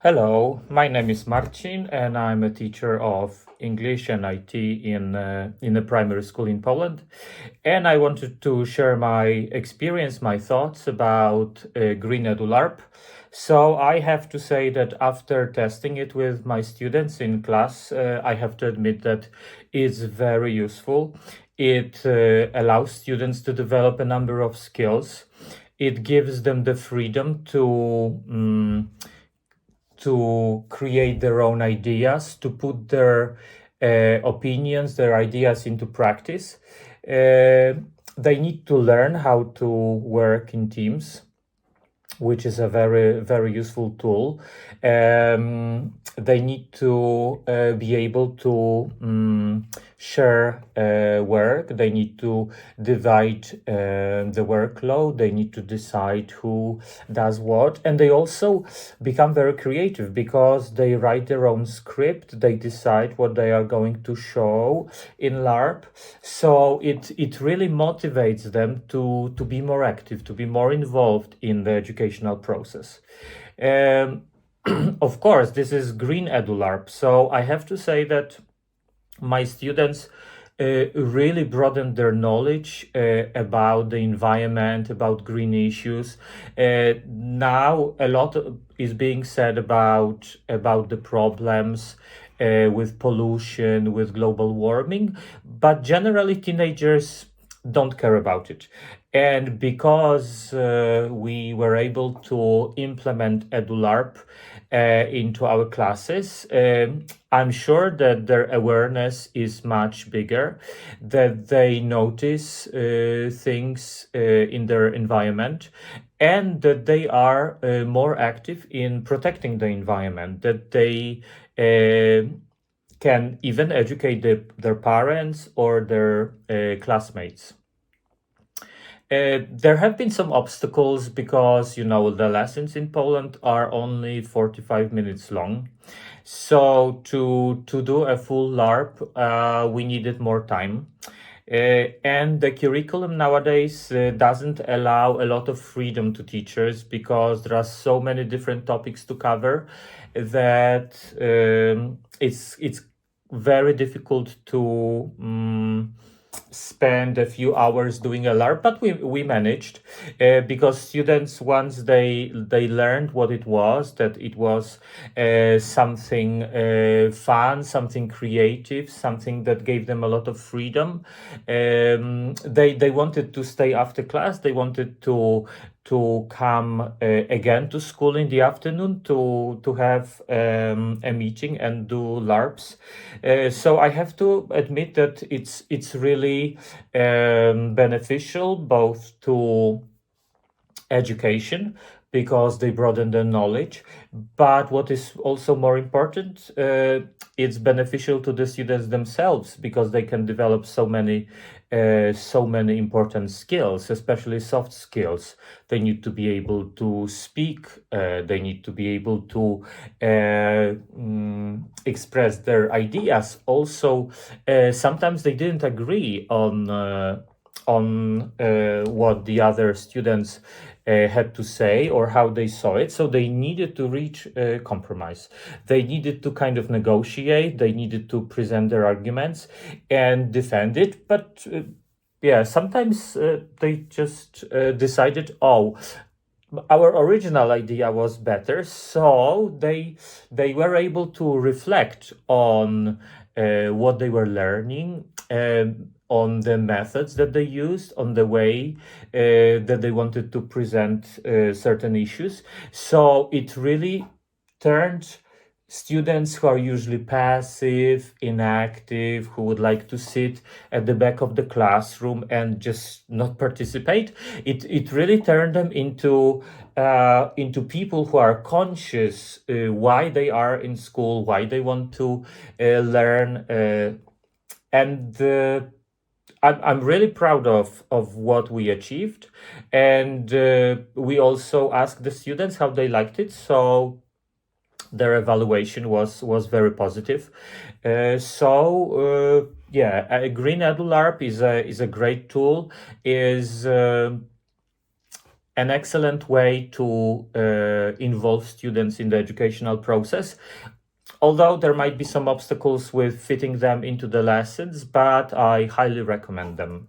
Hello, my name is Marcin, and I'm a teacher of English and IT in a primary school in Poland. And I wanted to share my experience, my thoughts about Green EduLarp. So I have to say that after testing it with my students in class, I have to admit that it's very useful. It allows students to develop a number of skills. It gives them the freedom to create their own ideas, to put their opinions, their ideas into practice. They need to learn how to work in teams, which is a very useful tool. They need to be able to share work. They need to divide the workload. They need to decide who does what, and they also become very creative because they write their own script. They decide what they are going to show in LARP. So it really motivates them to be more active, to be more involved in the educational process. Of course, this is Green EduLarp, so I have to say that my students really broadened their knowledge about the environment, about green issues. Now, a lot is being said about the problems with pollution, with global warming, but generally teenagers don't care about it. And because we were able to implement EduLarp into our classes, I'm sure that their awareness is much bigger, that they notice things in their environment, and that they are more active in protecting the environment, that they can even educate their parents or their classmates. There have been some obstacles because, the lessons in Poland are only 45 minutes long. So to do a full LARP, we needed more time. And the curriculum nowadays doesn't allow a lot of freedom to teachers because there are so many different topics to cover that it's very difficult to spend a few hours doing a LARP, but we managed because students, once they learned what it was, that it was something fun, something creative, something that gave them a lot of freedom. They wanted to stay after class. They wanted to come again to school in the afternoon to have a meeting and do LARPs. So I have to admit that it's really beneficial both to education because they broaden their knowledge, but what is also more important, it's beneficial to the students themselves because they can develop so many important skills, especially soft skills. They need to be able to speak, they need to be able to express their ideas. Also, sometimes they didn't agree on what the other students had to say or how they saw it. So they needed to reach a compromise. They needed to kind of negotiate. They needed to present their arguments and defend it. But yeah, sometimes they just decided, oh, our original idea was better. So they were able to reflect on what they were learning, on the methods that they used, on the way that they wanted to present certain issues. So it really turned students who are usually passive, inactive, who would like to sit at the back of the classroom and just not participate. It really turned them into people who are conscious why they are in school, why they want to learn, and I'm really proud of what we achieved, and we also asked the students how they liked it. So their evaluation was very positive. Yeah, Green EduLarp is a great tool. Is an excellent way to involve students in the educational process. Although there might be some obstacles with fitting them into the lessons, but I highly recommend them.